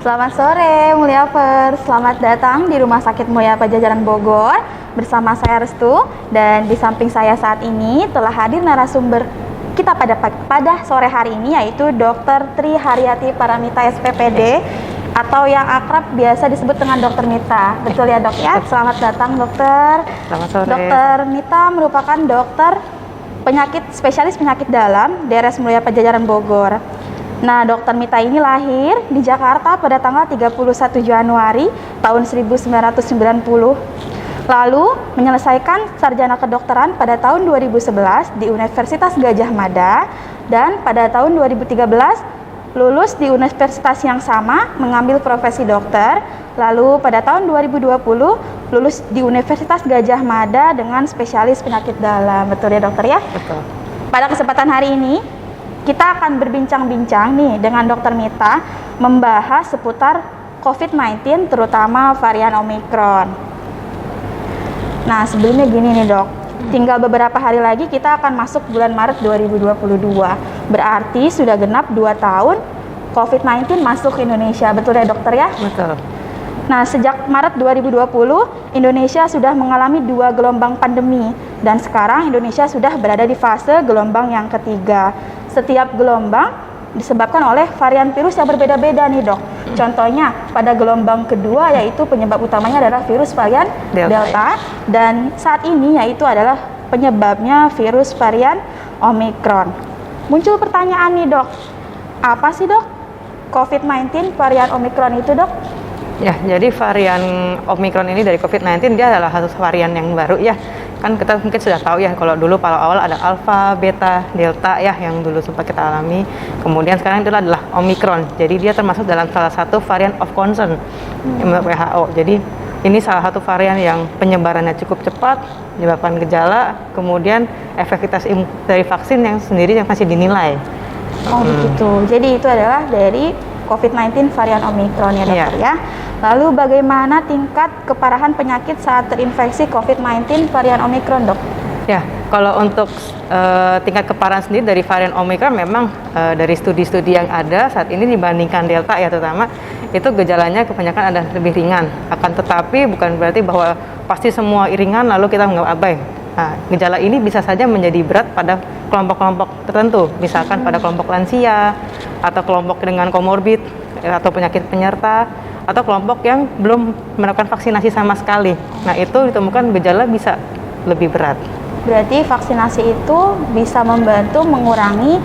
Selamat sore Mulyavers, selamat datang di Rumah Sakit Mulia Pajajaran Bogor. Bersama saya Restu, dan di samping saya saat ini telah hadir narasumber kita pada sore hari ini, yaitu Dr. Tri Haryati Paramita SPPD, atau yang akrab biasa disebut dengan Dr. Mita. Betul ya dok ya? Selamat datang dokter. Selamat sore. Dr. Mita merupakan dokter spesialis penyakit dalam DRS Mulia Pajajaran Bogor. Nah, Dr. Mita ini lahir di Jakarta pada tanggal 31 Januari tahun 1990. Lalu menyelesaikan sarjana kedokteran pada tahun 2011 di Universitas Gadjah Mada, dan pada tahun 2013 lulus di universitas yang sama mengambil profesi dokter. Lalu pada tahun 2020 lulus di Universitas Gadjah Mada dengan spesialis penyakit dalam. Betul ya dokter ya? Betul. Pada kesempatan hari ini kita akan berbincang-bincang nih dengan Dr. Mita membahas seputar COVID-19, terutama varian Omicron. Nah, sebelumnya gini nih dok, tinggal beberapa hari lagi kita akan masuk bulan Maret 2022. Berarti sudah genap 2 tahun COVID-19 masuk ke Indonesia, betul ya dokter ya? Betul. Nah, sejak Maret 2020, Indonesia sudah mengalami 2 gelombang pandemi, dan sekarang Indonesia sudah berada di fase gelombang yang ketiga. Setiap gelombang disebabkan oleh varian virus yang berbeda-beda nih dok. Contohnya pada gelombang kedua, yaitu penyebab utamanya adalah virus varian Delta, dan saat ini yaitu adalah penyebabnya virus varian Omicron. Muncul pertanyaan nih dok, apa sih dok COVID-19 varian Omicron itu dok? Ya, jadi varian Omicron ini dari COVID-19 dia adalah satu varian yang baru ya. Kan kita mungkin sudah tahu ya, kalau dulu pada awal ada Alpha, Beta, Delta ya yang dulu sempat kita alami. Kemudian sekarang itu adalah Omicron. Jadi dia termasuk dalam salah satu varian of concern menurut WHO. Jadi ini salah satu varian yang penyebarannya cukup cepat, menyebabkan gejala, kemudian efektivitas dari vaksin yang sendiri yang masih dinilai. Oh begitu. Jadi itu adalah dari COVID-19 varian Omicron ya dokter ya. Lalu bagaimana tingkat keparahan penyakit saat terinfeksi COVID-19 varian Omicron dok? Ya, kalau untuk tingkat keparahan sendiri dari varian Omicron memang dari studi-studi yang ada saat ini dibandingkan Delta ya terutama, itu gejalanya kebanyakan ada lebih ringan. Akan tetapi bukan berarti bahwa pasti semua ringan lalu kita menganggap abai. Nah, gejala ini bisa saja menjadi berat pada kelompok-kelompok tertentu, misalkan pada kelompok lansia, atau kelompok dengan komorbid, atau penyakit penyerta, atau kelompok yang belum melakukan vaksinasi sama sekali. Nah, itu ditemukan gejala bisa lebih berat. Berarti vaksinasi itu bisa membantu mengurangi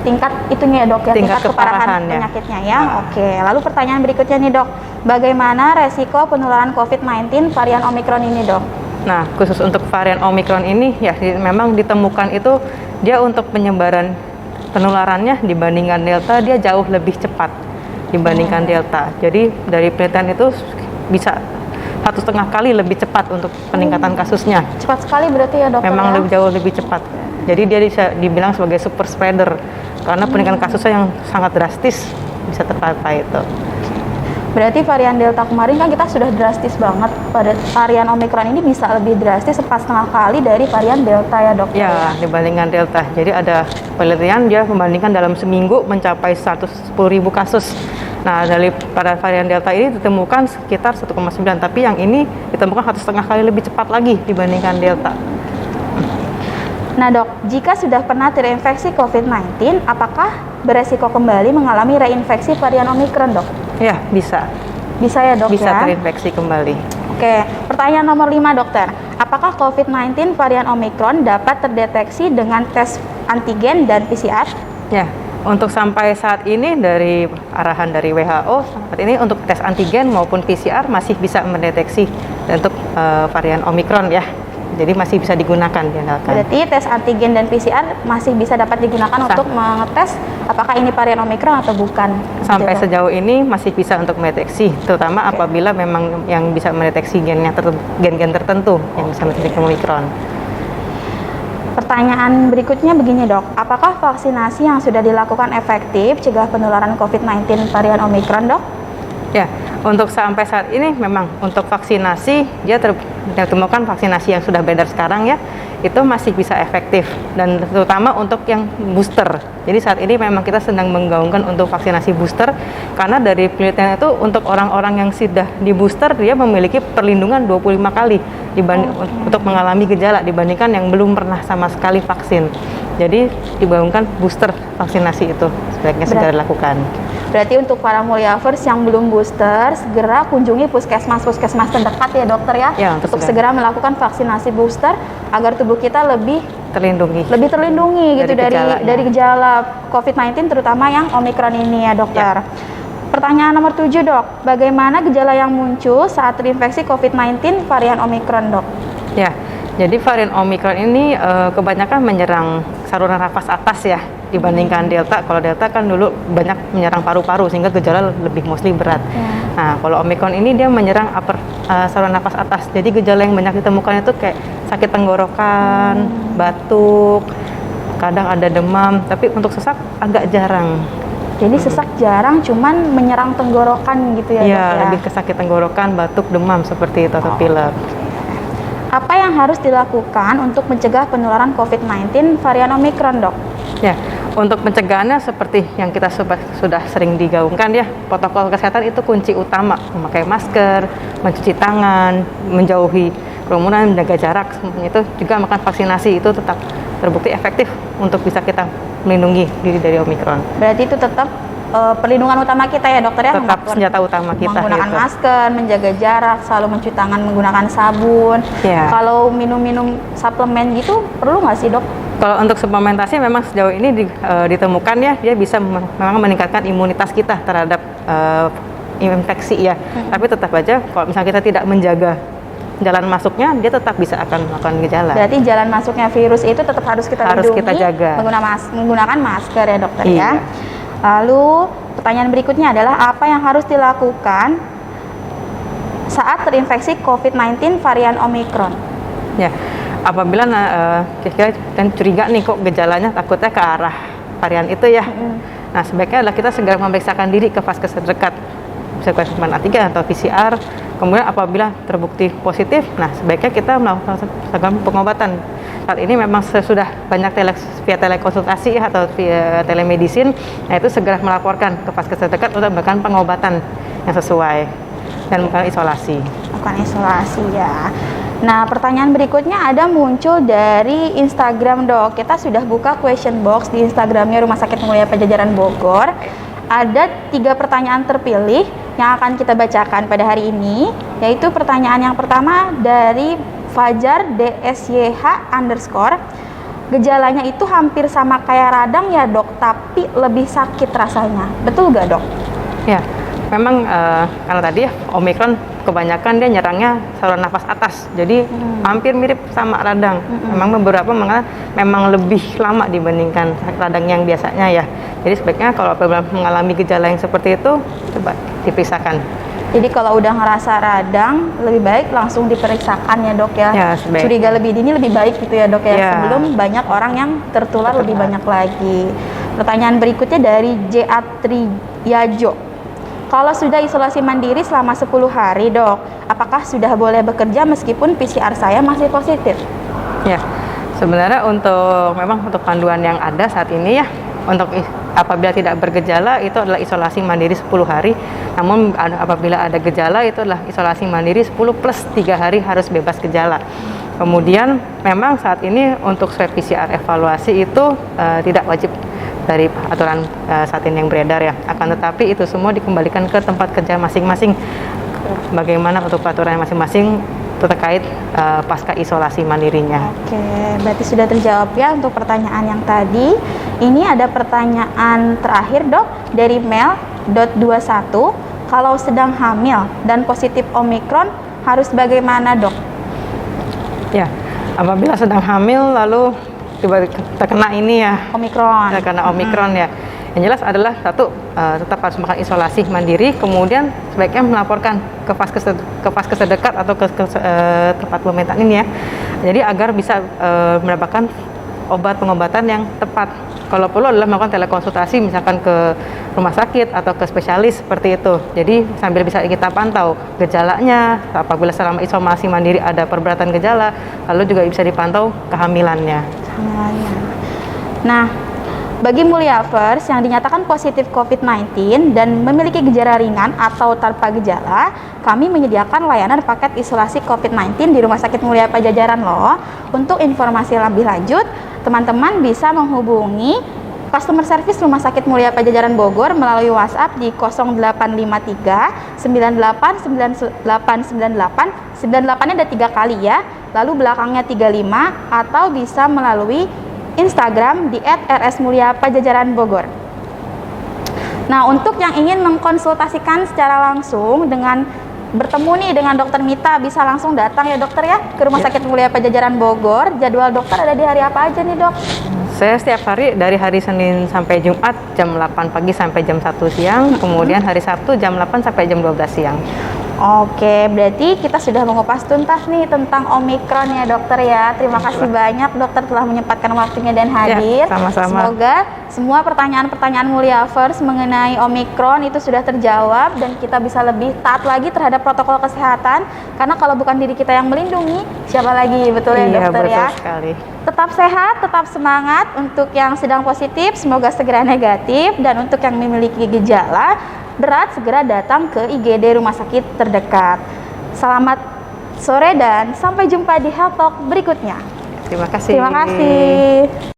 tingkat itunya ya dok ya, tingkat keparahan penyakitnya ya. Oke, lalu pertanyaan berikutnya nih dok, bagaimana resiko penularan COVID-19 varian Omicron ini dok? Nah, khusus untuk varian Omicron ini ya memang ditemukan itu dia untuk penyebaran penularannya dibandingkan Delta dia jauh lebih cepat dibandingkan Delta. Jadi dari penelitian itu bisa 1,5 kali lebih cepat untuk peningkatan kasusnya. Cepat sekali berarti ya dokter? Memang ya? jauh lebih cepat. Jadi dia bisa dibilang sebagai super spreader karena peningkatan kasusnya yang sangat drastis bisa tercapai itu. Berarti varian Delta kemarin kan kita sudah drastis banget, pada varian Omicron ini bisa lebih drastis 4,5 kali dari varian Delta ya dok? Ya, dibandingkan Delta. Jadi ada penelitian dia membandingkan dalam seminggu mencapai 110.000 kasus. Nah, dari pada varian Delta ini ditemukan sekitar 1,9, tapi yang ini ditemukan 1,5 kali lebih cepat lagi dibandingkan Delta. Nah dok, jika sudah pernah terinfeksi COVID-19, apakah beresiko kembali mengalami reinfeksi varian Omicron dok? Ya, bisa. Bisa ya dok bisa ya? terinfeksi kembali. Oke, pertanyaan nomor 5 dokter. Apakah COVID-19 varian Omicron dapat terdeteksi dengan tes antigen dan PCR? Ya, untuk sampai saat ini dari arahan dari WHO, saat ini untuk tes antigen maupun PCR masih bisa mendeteksi untuk varian Omicron ya. Jadi masih bisa digunakan diandalkan. Berarti tes antigen dan PCR masih bisa dapat digunakan untuk mengetes apakah ini varian Omicron atau bukan. Sampai sejauh ini masih bisa untuk mendeteksi, terutama apabila memang yang bisa mendeteksi gen-gen tertentu yang bisa mendeteksi Omicron. Pertanyaan berikutnya begini dok, apakah vaksinasi yang sudah dilakukan efektif cegah penularan COVID-19 varian Omicron dok? Ya, untuk sampai saat ini memang untuk vaksinasi dia ditemukan vaksinasi yang sudah beredar sekarang ya, itu masih bisa efektif, dan terutama untuk yang booster. Jadi saat ini memang kita sedang menggaungkan untuk vaksinasi booster, karena dari penelitian itu untuk orang-orang yang sudah di booster dia memiliki perlindungan 25 kali untuk mengalami gejala dibandingkan yang belum pernah sama sekali vaksin. Jadi digaungkan booster vaksinasi itu sebaiknya segera dilakukan. Berarti untuk para Muliavers yang belum booster, segera kunjungi puskesmas terdekat ya dokter ya, untuk segera melakukan vaksinasi booster agar tubuh kita lebih terlindungi gitu dari gejala COVID-19 terutama yang Omicron ini ya dokter. Pertanyaan nomor 7 dok, bagaimana gejala yang muncul saat terinfeksi COVID-19 varian Omicron dok? Ya, jadi varian Omicron ini kebanyakan menyerang saluran nafas atas ya, dibandingkan Delta. Kalau Delta kan dulu banyak menyerang paru-paru sehingga gejala lebih mostly berat. Nah, kalau Omicron ini dia menyerang saluran nafas atas. Jadi gejala yang banyak ditemukan itu kayak sakit tenggorokan, batuk, kadang ada demam, tapi untuk sesak agak jarang. Jadi sesak jarang, cuman menyerang tenggorokan gitu ya dok ya? Lebih ke sakit tenggorokan, batuk, demam seperti itu atau pilek. Apa yang harus dilakukan untuk mencegah penularan COVID-19 varian Omicron dok? Ya, untuk pencegahannya seperti yang kita sudah sering digaungkan ya, protokol kesehatan itu kunci utama. Memakai masker, mencuci tangan, menjauhi kerumunan, menjaga jarak, semuanya itu juga makan vaksinasi itu tetap terbukti efektif untuk bisa kita melindungi diri dari Omicron. Berarti itu tetap perlindungan utama kita ya dokter ya? Tetap senjata utama kita. Menggunakan masker, menjaga jarak, selalu mencuci tangan menggunakan sabun. Kalau minum-minum suplemen gitu perlu nggak sih dok? Kalau untuk suplementasi memang sejauh ini ditemukan ya, dia bisa memang meningkatkan imunitas kita terhadap infeksi ya. Tapi tetap aja kalau misalnya kita tidak menjaga jalan masuknya, dia tetap bisa akan melakukan gejala. Berarti jalan masuknya virus itu tetap harus kita lindungi, kita jaga. Menggunakan masker ya dokter ya. Lalu pertanyaan berikutnya adalah apa yang harus dilakukan saat terinfeksi COVID-19 varian Omicron? Ya, apabila kita curiga nih kok gejalanya takutnya ke arah varian itu ya. Nah, sebaiknya adalah kita segera memeriksakan diri ke vaskes terdekat, spesimen antigen atau PCR. Kemudian apabila terbukti positif, nah sebaiknya kita melakukan pengobatan. Saat ini memang sudah banyak via telekonsultasi atau via telemedicine, nah itu segera melaporkan ke vaskes terdekat untuk melakukan pengobatan yang sesuai dan melakukan isolasi. Melakukan isolasi ya. Nah, pertanyaan berikutnya ada muncul dari Instagram dok. Kita sudah buka question box di Instagramnya Rumah Sakit Mulia Pajajaran Bogor. Ada 3 pertanyaan terpilih yang akan kita bacakan pada hari ini, yaitu pertanyaan yang pertama dari Fajar DSYH_. Gejalanya itu hampir sama kayak radang ya dok, tapi lebih sakit rasanya. Betul gak dok? Ya, memang karena tadi ya Omicron kebanyakan dia nyerangnya saluran nafas atas, jadi hampir mirip sama radang. Memang beberapa memang lebih lama dibandingkan radang yang biasanya ya. Jadi sebaiknya kalau mengalami gejala yang seperti itu, coba diperiksakan. Jadi kalau udah ngerasa radang, lebih baik langsung diperiksakan ya dok ya. Curiga lebih dini lebih baik gitu ya dok ya, sebelum banyak orang yang tertular lebih banyak lagi. Pertanyaan berikutnya dari Jatriyajo. Kalau sudah isolasi mandiri selama 10 hari dok, apakah sudah boleh bekerja meskipun PCR saya masih positif? Ya, sebenarnya memang untuk panduan yang ada saat ini ya, untuk apabila tidak bergejala itu adalah isolasi mandiri 10 hari. Namun apabila ada gejala itu adalah isolasi mandiri 10 plus 3 hari harus bebas gejala. Kemudian memang saat ini untuk swab PCR evaluasi itu tidak wajib dari aturan saat ini yang beredar ya. Akan tetapi itu semua dikembalikan ke tempat kerja masing-masing. Bagaimana untuk peraturan masing-masing terkait pasca isolasi mandirinya. Oke, berarti sudah terjawab ya untuk pertanyaan yang tadi. Ini ada pertanyaan terakhir dok dari Mel.21. Kalau sedang hamil dan positif Omicron harus bagaimana dok? Ya, apabila sedang hamil lalu terkena ini ya Omicron. Terkena Omicron ya. Yang jelas adalah satu, tetap harus melakukan isolasi mandiri, kemudian sebaiknya melaporkan ke vaskes terdekat atau ke tempat pemerintahan ini ya. Jadi agar bisa mendapatkan pengobatan yang tepat kalau perlu adalah melakukan telekonsultasi misalkan ke rumah sakit atau ke spesialis seperti itu. Jadi sambil bisa kita pantau gejalanya, apabila selama isolasi mandiri ada perberatan gejala, lalu juga bisa dipantau kehamilannya. Nah, bagi Muliavers yang dinyatakan positif COVID-19 dan memiliki gejala ringan atau tanpa gejala, kami menyediakan layanan paket isolasi COVID-19 di Rumah Sakit Mulia Pajajaran loh. Untuk informasi lebih lanjut, teman-teman bisa menghubungi customer service Rumah Sakit Mulia Pajajaran Bogor melalui WhatsApp di 0853 989898. 98-nya ada 3 kali ya, lalu belakangnya 35, atau bisa melalui Instagram di @rsmuliapajajaran Bogor. Nah, untuk yang ingin mengkonsultasikan secara langsung dengan bertemu nih dengan Dokter Mita, bisa langsung datang ya dokter ya ke Rumah Sakit Mulia Pajajaran Bogor. Jadwal dokter ada di hari apa aja nih dok? Saya setiap hari dari hari Senin sampai Jumat jam 8 pagi sampai jam 1 siang, kemudian hari Sabtu jam 8 sampai jam 12 siang. Oke, berarti kita sudah mengupas tuntas nih tentang Omikron ya dokter ya. Terima kasih banyak dokter telah menyempatkan waktunya dan hadir. Ya, sama-sama. Semoga semua pertanyaan-pertanyaan Muliavers mengenai Omikron itu sudah terjawab dan kita bisa lebih taat lagi terhadap protokol kesehatan. Karena kalau bukan diri kita yang melindungi, siapa lagi? Betul ya dokter ya? Betul sekali. Tetap sehat, tetap semangat. Untuk yang sedang positif, semoga segera negatif. Dan untuk yang memiliki gejala berat, segera datang ke IGD rumah sakit terdekat. Selamat sore dan sampai jumpa di Health Talk berikutnya. Terima kasih. Terima kasih.